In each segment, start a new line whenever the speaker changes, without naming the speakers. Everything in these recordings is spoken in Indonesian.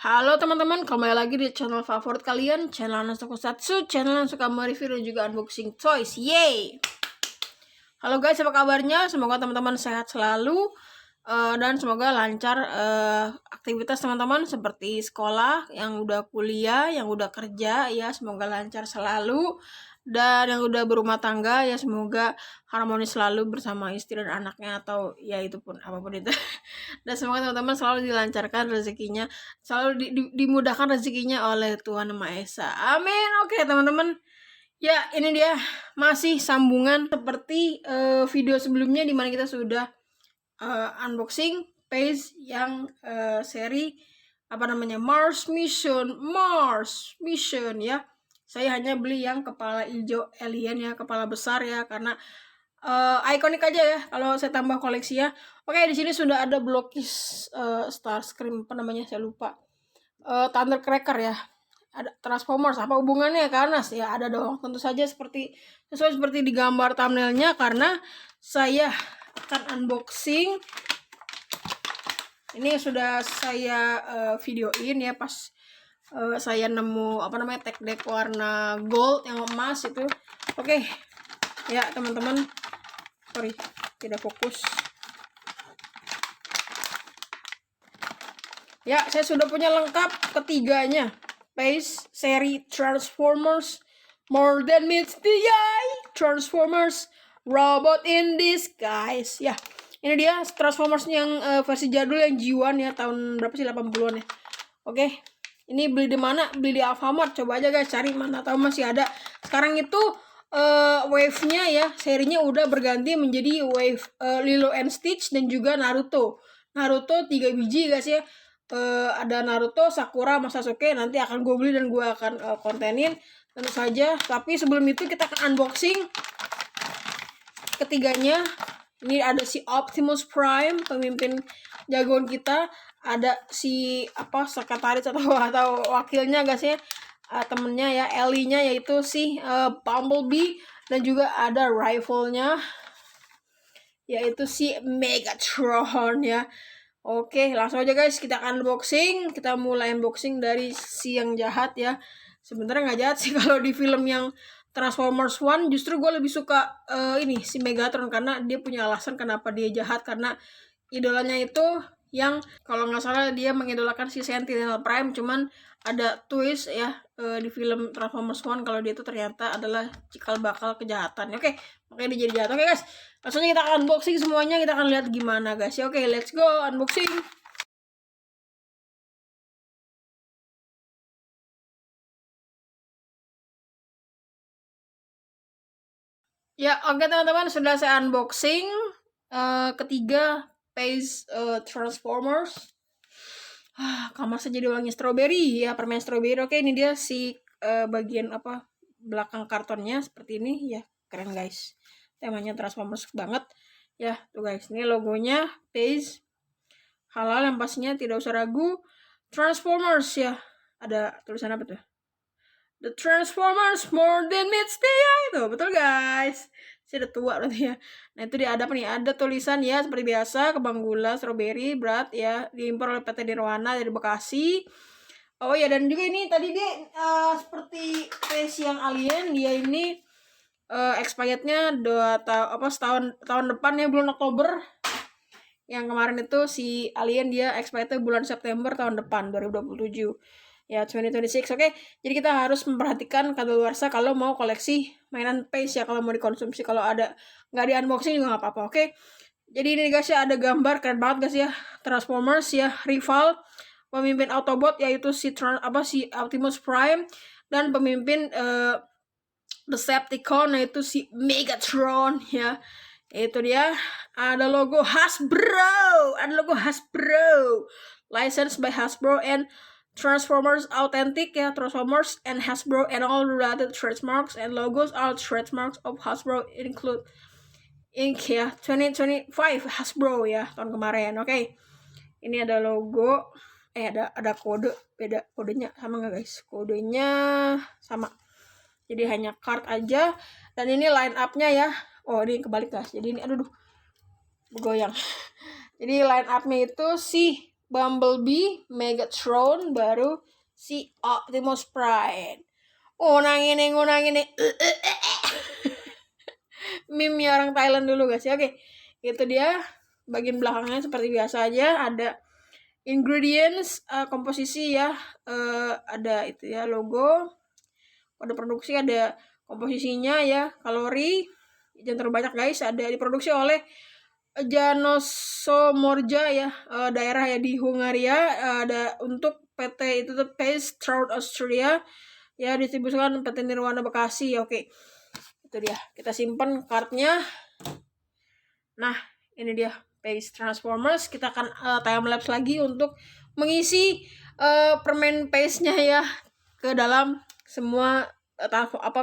Halo teman-teman, kembali lagi di channel favorit kalian, channel Anas Tokusatsu, channel yang suka mereview dan juga unboxing toys. Yeay! Halo guys, apa kabarnya? Semoga teman-teman sehat selalu dan semoga lancar aktivitas teman-teman seperti sekolah, yang udah kuliah, yang udah kerja ya, semoga lancar selalu. Dan yang udah berumah tangga ya semoga harmonis selalu bersama istri dan anaknya, atau ya itu pun apapun itu. Dan semoga teman-teman selalu dilancarkan rezekinya, selalu dimudahkan rezekinya oleh Tuhan Yang Maha Esa. Amin. Oke teman-teman, ya ini dia masih sambungan seperti video sebelumnya, dimana kita sudah unboxing page yang seri Mars Mission ya. Saya hanya beli yang kepala hijau alien ya, kepala besar ya, karena ikonik aja ya kalau saya tambah koleksi ya. Oke, di sini sudah ada Blockies Starscream, saya lupa. Thundercracker ya. Ada Transformers, apa hubungannya ke Anas? Ya ada dong, tentu saja sesuai seperti di gambar thumbnailnya, karena saya akan unboxing. Ini sudah saya videoin ya pas saya nemu tech deck warna gold yang emas itu. Oke. Ya teman-teman, sorry tidak fokus. Ya, saya sudah punya lengkap ketiganya. Page seri Transformers More Than Meets the Eye, Transformers Robot in Disguise. Ya, ini dia Transformers yang versi jadul yang G1 ya, tahun berapa sih, 80-an ya. Oke. Ini beli di mana? Beli di Alfamart. Coba aja guys cari, mana tahu masih ada. Sekarang itu wave-nya ya, serinya udah berganti menjadi wave Lilo and Stitch dan juga Naruto. Naruto 3 biji guys ya. Ada Naruto, Sakura, sama Sasuke. Nanti akan gue beli dan gue akan kontenin tentu saja. Tapi sebelum itu kita akan unboxing ketiganya. Ini ada si Optimus Prime, pemimpin jagoan kita. Ada si sekretaris atau wakilnya guys ya, temennya ya, Ellie-nya, yaitu si Bumblebee. Dan juga ada rivalnya, yaitu si Megatron ya. Oke, langsung aja guys, kita akan unboxing. Kita mulai unboxing dari si yang jahat ya. Sebenarnya nggak jahat sih kalau di film yang Transformers 1, justru gue lebih suka ini si Megatron, karena dia punya alasan kenapa dia jahat, karena idolanya itu yang kalau nggak salah dia mengidolakan si Sentinel Prime, cuman ada twist ya di film Transformers 1 kalau dia itu ternyata adalah cikal bakal kejahatan. Oke, makanya dia jadi jahat. Oke guys, langsung kita akan unboxing semuanya, kita akan lihat gimana guys ya. Oke, let's go unboxing. Ya, oke teman-teman, sudah saya unboxing ketiga page Transformers. Kamar saya jadi wangi strawberry ya, permen strawberry. Oke, ini dia si bagian belakang kartonnya seperti ini ya, keren guys. Temanya Transformers banget ya. Tuh guys, ini logonya page halal yang pastinya tidak usah ragu, Transformers ya. Ada tulisan apa tuh? The Transformers More Than Meets the Eye. Tuh, betul guys. Saya udah tua berarti ya. Nah, itu dia ada apa nih? Ada tulisan ya seperti biasa, kembang gula strawberry berat ya, diimpor oleh PT Nirwana dari Bekasi. Oh ya, dan juga ini tadi dia seperti face yang alien, dia ini expirednya tahun depan ya, bulan Oktober. Yang kemarin itu si alien dia expirednya bulan September tahun depan 2027. Ya, 2026. Oke. Jadi kita harus memperhatikan kadaluarsa kalau mau koleksi mainan Pace ya, kalau mau dikonsumsi. Kalau ada nggak di unboxing juga nggak apa-apa. Oke. Jadi ini guys ya, ada gambar keren banget guys ya, Transformers ya, rival, pemimpin Autobot yaitu si Optimus Prime, dan pemimpin Decepticon yaitu si Megatron ya. Itu dia, ada logo Hasbro, licensed by Hasbro and Transformers Authentic ya, Transformers and Hasbro and all related trademarks and logos. All trademarks of Hasbro include Inc ya, 2025 Hasbro ya, tahun kemarin. Oke. Ini ada logo, ada kode, beda kodenya sama nggak guys? Kodenya sama. Jadi hanya card aja. Dan ini line up-nya ya. Oh, ini kebalik guys. Jadi ini goyang. Jadi line up-nya itu si Bumblebee, Megatron, baru si Optimus Prime. Ngunang ini meme orang Thailand dulu guys ya. Oke, itu dia bagian belakangnya seperti biasa aja. Ada ingredients, komposisi ya, ada itu ya logo, kode produksi, ada komposisinya ya, kalori, jangan terlalu banyak guys. Ada diproduksi oleh Janosomorja ya, daerah ya di Hungaria. Ada untuk PT itu tuh Pace Trout Austria ya, distribusikan PT Nirwana Bekasi. Oke, itu dia, kita simpan kartnya. Nah, ini dia Pace Transformers. Kita akan time lapse lagi untuk mengisi permen Pace-nya ya ke dalam semua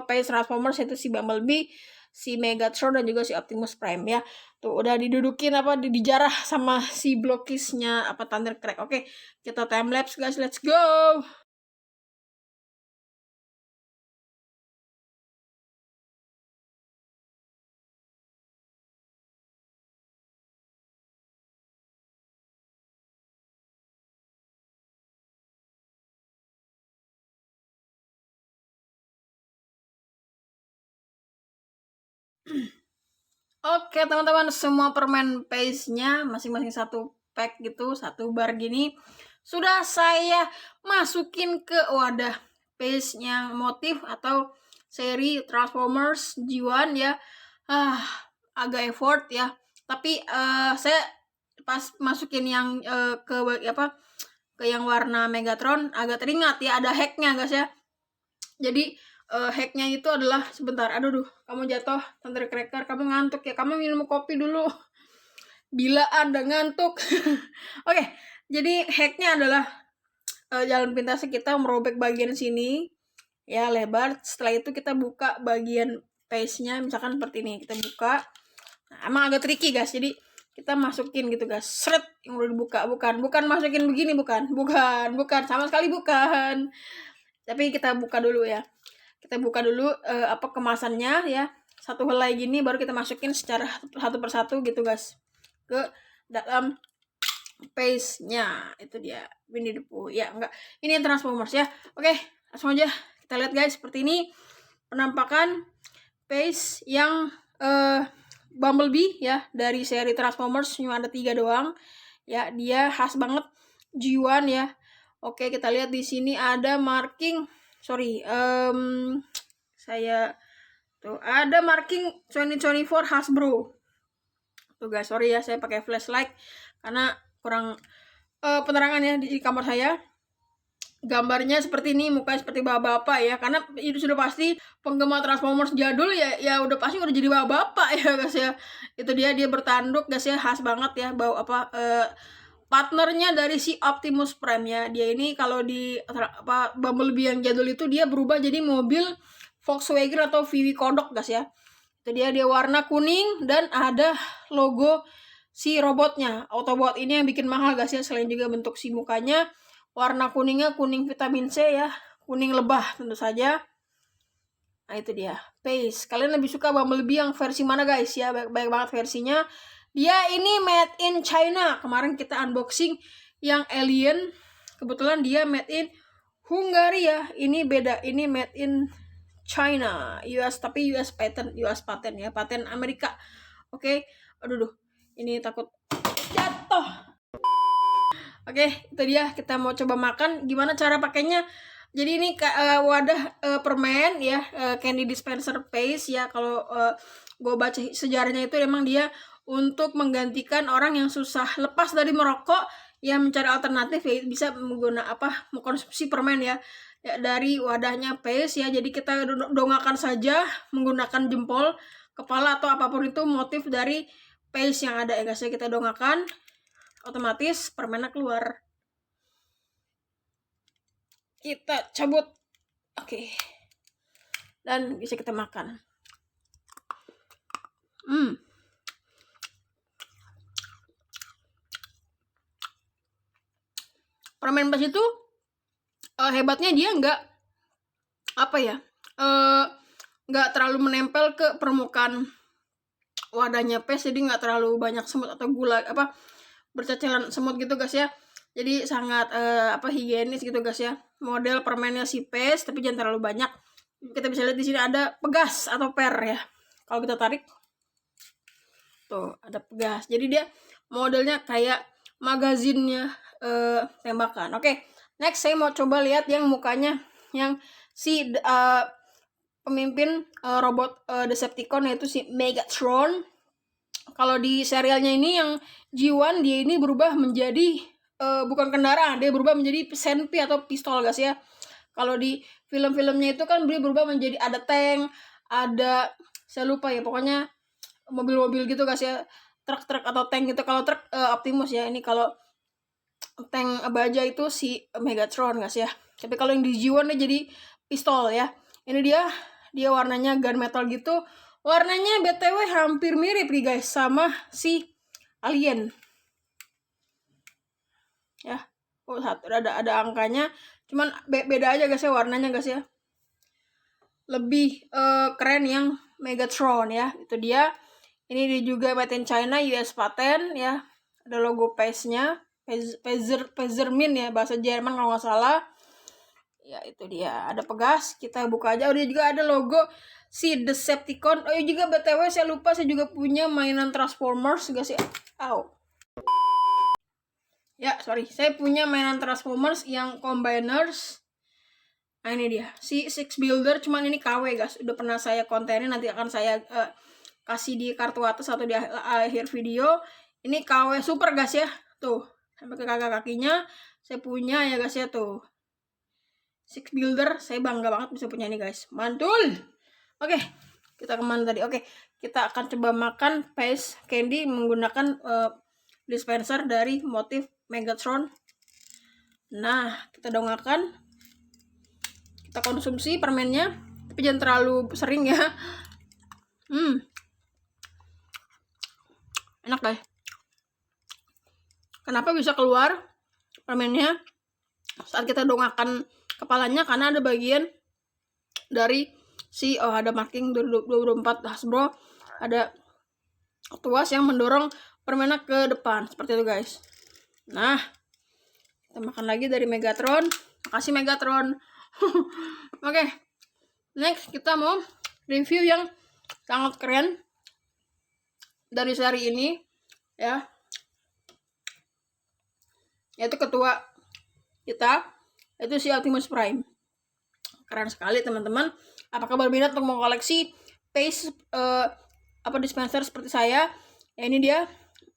Pace Transformers, itu si Bumblebee, si Megatron, dan juga si Optimus Prime ya. Tuh udah didudukin dijarah sama si blokisnya Thundercrack. Oke, kita time lapse guys, let's go. Oke teman-teman, semua permen paste-nya masing-masing satu pack gitu, satu bar gini, sudah saya masukin ke wadah paste-nya motif atau seri Transformers G1 ya. Agak effort ya, tapi saya pas masukin yang ke yang warna Megatron agak teringat ya, ada hacknya guys ya. Jadi hacknya itu adalah, sebentar, aduh, kamu jatuh Thundercracker, kamu ngantuk ya, kamu minum kopi dulu bila Anda ngantuk. Oke, jadi hacknya adalah jalan pintasnya kita merobek bagian sini ya lebar. Setelah itu kita buka bagian paste-nya, misalkan seperti ini, kita buka. Nah, emang agak tricky guys, jadi kita masukin gitu guys, seret, yang udah dibuka. Bukan masukin begini, bukan sama sekali bukan. Tapi kita buka dulu ya. Kita buka dulu kemasannya ya, satu helai gini, baru kita masukin secara satu persatu gitu guys ke dalam paste-nya. Itu dia Winnie the Pooh ya, enggak, ini Transformers ya. Oke, langsung aja kita lihat guys. Seperti ini penampakan paste yang Bumblebee ya, dari seri Transformers. Cuma ada 3 doang ya, dia khas banget G1 ya. Oke, kita lihat di sini ada marking, saya tuh ada marking 2024 Hasbro. Tuh guys, sorry ya, saya pakai flashlight karena kurang penerangan ya di kamar saya. Gambarnya seperti ini, mukanya seperti bapak-bapak ya, karena itu sudah pasti penggemar Transformers jadul ya udah pasti udah jadi bapak-bapak ya guys ya. Itu dia bertanduk guys ya, khas banget ya, bau partnernya dari si Optimus Prime ya. Dia ini kalau di Bumblebee yang jadul itu dia berubah jadi mobil Volkswagen atau VW Kodok guys ya. Itu dia warna kuning dan ada logo si robotnya. Autobot ini yang bikin mahal guys ya, selain juga bentuk si mukanya. Warna kuningnya kuning vitamin C ya, kuning lebah tentu saja. Nah itu dia Pace. Kalian lebih suka Bumblebee yang versi mana guys ya? Baik banget versinya. Dia ini made in China. Kemarin kita unboxing yang alien, kebetulan dia made in Hungaria. Ini beda, ini made in China, US, tapi US patent ya, paten Amerika. Oke. Aduh, ini takut jatuh. Oke, itu dia, kita mau coba makan. Gimana cara pakainya? Jadi ini wadah permen ya, candy dispenser paste ya. Kalau gue baca sejarahnya itu emang dia untuk menggantikan orang yang susah lepas dari merokok, yang mencari alternatif ya, bisa mengkonsumsi permen ya dari wadahnya paste ya. Jadi kita dongakan saja menggunakan jempol, kepala, atau apapun itu motif dari paste yang ada ya guys ya. Kita dongakan, otomatis permennya keluar. Kita cabut, oke, dan bisa kita makan. Permen paste itu hebatnya dia nggak nggak terlalu menempel ke permukaan wadahnya paste, jadi nggak terlalu banyak semut atau gula berceceran semut gitu guys ya. Jadi sangat higienis gitu guys ya. Model permennya si Pace tapi jangan terlalu banyak. Kita bisa lihat di sini ada pegas atau per ya. Kalau kita tarik tuh ada pegas. Jadi dia modelnya kayak magazinnya tembakan. Oke, next saya mau coba lihat yang mukanya yang si pemimpin robot Decepticon, yaitu si Megatron. Kalau di serialnya ini yang G1 dia ini berubah menjadi bukan kendaraan, dia berubah menjadi senpi atau pistol guys ya. Kalau di film-filmnya itu kan dia berubah menjadi ada tank, ada saya lupa ya, pokoknya mobil-mobil gitu guys ya, truk-truk atau tank gitu. Kalau truk Optimus ya, ini kalau tank baja itu si Megatron guys ya. Tapi kalau yang di G1 dia jadi pistol ya. Ini dia warnanya gunmetal gitu. Warnanya BTW hampir mirip nih guys sama si Alien. Ya. Oh, satu ada angkanya. Cuman beda aja guys ya warnanya guys ya. Lebih keren yang Megatron ya. Itu dia. Ini dia juga made in China, US patent ya. Ada logo Pace-nya. Pezermin ya, bahasa Jerman kalau nggak salah. Ya itu dia. Ada pegas. Kita buka aja. Udah juga ada logo si Decepticon. Oh juga BTW saya lupa, saya juga punya mainan Transformers guys ya. Ya, sorry. Saya punya mainan Transformers yang Combiners. Nah, ini dia. Si Six Builder, cuman ini KW, guys. Udah pernah saya kontenin, nanti akan saya kasih di kartu atas atau di akhir video. Ini KW super, guys ya. Tuh, sampai ke kakinya. Saya punya ya, guys ya, tuh. Six Builder, saya bangga banget bisa punya ini, guys. Mantul! Oke, kita kemana tadi? Oke, kita akan coba makan Pace Candy menggunakan dispenser dari motif Megatron. Nah, kita dongakkan. Kita konsumsi permennya, tapi jangan terlalu sering ya. Enak guys. Kenapa bisa keluar permennya saat kita dongakkan kepalanya? Karena ada bagian dari si ada marking 2024 Hasbro, ada tuas yang mendorong permennya ke depan seperti itu guys. Nah, kita makan lagi dari Megatron. Makasih Megatron. Oke, next kita mau review yang sangat keren dari seri ini ya, yaitu ketua kita, yaitu si Optimus Prime. Keren sekali teman-teman. Apakah berminat untuk mengkoleksi Pace dispenser seperti saya? Ya, ini dia.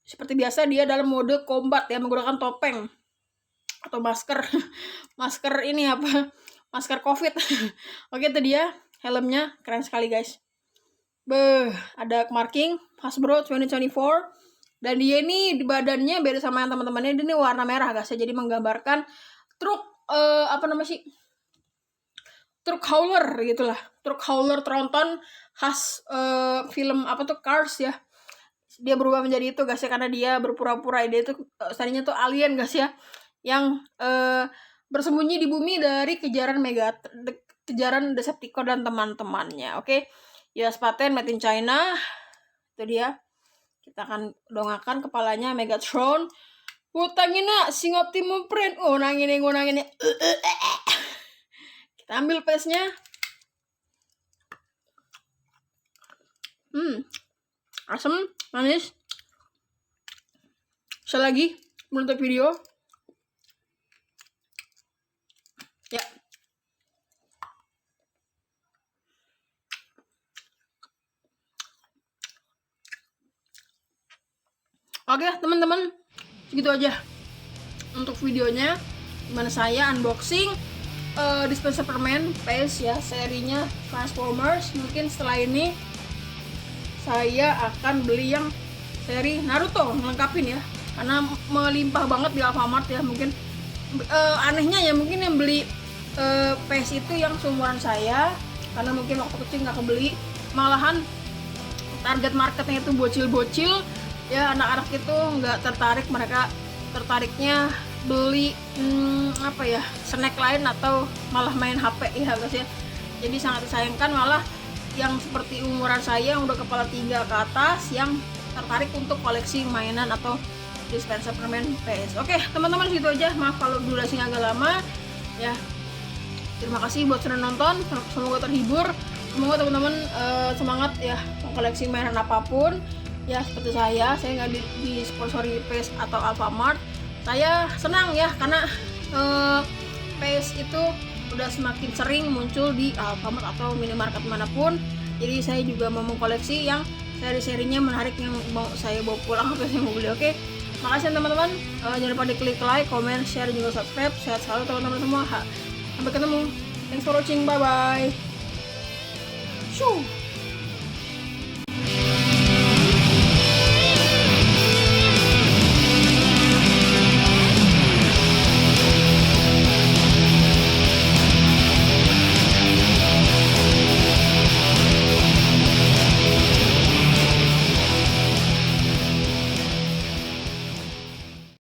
Seperti biasa dia dalam mode combat ya, menggunakan topeng atau masker. Masker ini apa? Masker COVID. Oke, itu dia helmnya, keren sekali guys. Ada marking Hasbro 2024. Dan dia ini di badannya beda sama yang teman-temannya, dia ini warna merah guys ya. Jadi menggambarkan truk truk hauler gitulah. Truk hauler tronton khas film Cars ya. Dia berubah menjadi itu guys ya, karena dia berpura-pura dia itu tadinya tuh alien guys ya, yang bersembunyi di bumi dari kejaran Decepticon dan teman-temannya. Oke. US patent made in China. Itu dia. Kita akan dongakkan kepalanya Megatron. Utangina sing Optimus Prime. Oh, nangin. Kita ambil paste-nya. Asam, manis. Selagi menutup video. Ya. Oke, teman-teman. Segitu aja untuk videonya. Dimana saya unboxing dispenser permen Pace ya, serinya Transformers. Mungkin setelah ini saya akan beli yang seri Naruto melengkapin ya, karena melimpah banget di Alfamart ya. Mungkin anehnya ya, mungkin yang beli Pace itu yang seumuran saya, karena mungkin waktu kecil nggak kebeli. Malahan target marketnya itu bocil-bocil ya, anak-anak itu nggak tertarik. Mereka tertariknya beli snack lain atau malah main HP ya guys ya. Jadi sangat disayangkan, malah yang seperti umuran saya yang udah kepala 3 ke atas yang tertarik untuk koleksi mainan atau dispenser permen PS. Oke, teman-teman segitu aja. Maaf kalau durasinya agak lama. Ya, terima kasih buat sudah nonton. Semoga terhibur. Semoga teman-teman semangat ya mengkoleksi mainan apapun. Ya seperti saya nggak di sponsori PS atau Alfamart. Saya senang ya karena PS itu udah semakin sering muncul di Alfamart atau minimarket manapun. Jadi saya juga mau mengkoleksi yang seri-serinya menarik yang mau saya bawa pulang atau saya mau beli. Oke, makasih teman-teman. Jangan lupa di klik like, comment, share, juga subscribe. Sehat selalu teman-teman semua. Sampai ketemu. Thanks for watching. Bye bye. Shoo.